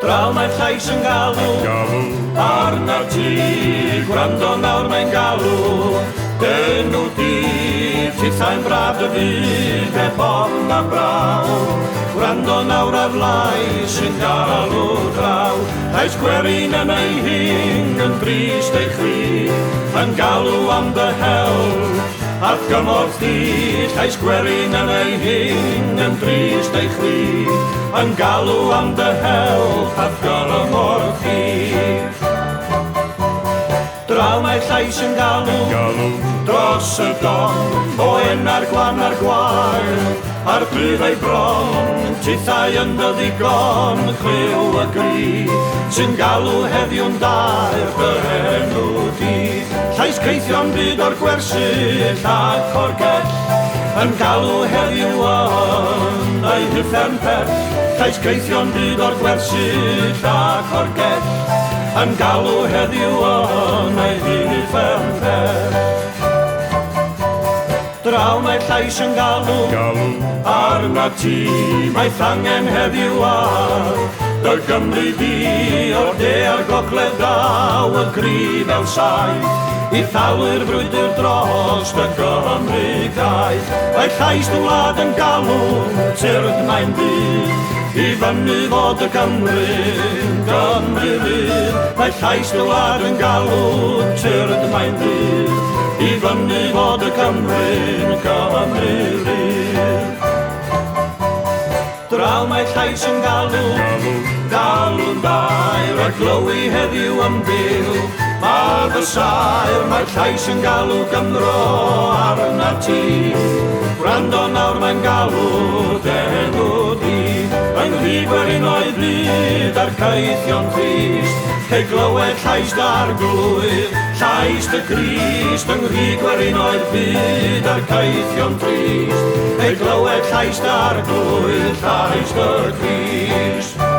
Draw mae'r llais yn galw arna'r tŷ, gwrando nawr mae'n galw denw dydd, tithau'n braf dy fyd e bon a braw. Gwrando nawr ar lais sy'n galw draw, llais gwerin yn ei hyn yn drist ei chwi, yn galw am dy hel a'r gymorth di. Llais gwerin yn ei hyn yn drist ei chwi, yn galw am dy hel a'r gymorth di. Draw mae'r llais yn galw dros y don, o ena'r gwan a'r gwael, a'r brifau bron, tithau yn dy ddigon, chlyw y gri, sy'n galw heddiw'n dair dy enw di. Llais ceithio'n byd o'r gwersyll ac o'r gell, yn galw heddiw yn ei hyffern pell. Llais ceithio'n byd o'r gwersyll ac o'r gell, yn galw heddiw yn ei hyffern pell. Draw mae'r llais yn galw arna ti, mae angen heddiw ar dy Gymru di, o'r de a'r gogledd daw y gri fel saith, i thalwyr brwydr dros dy Gymru gaeth. Mae llais dy wlad yn galw tyrd mae'n byd, i fyny fod y Gymru'n Gymru rydd. Mae llais dy wlad yn galw tyrd mae'n byd, i fyny fod y Gymru'n Gymru rydd. Draw mae llais yn galw'n dair, a glywi heddiw yn byw ar fy saer. Mae'r llais yn galw Gymro arna ti, gwrando nawr mae'n galw denw di. Yng Nghygwerin oedd byd a'r caethion trist, cei glywed llais d'arglwydd, llais dy Grist. Yng Nghygwerin oedd byd a'r caethion trist, cei glywed llais d'arglwydd, llais dy Grist.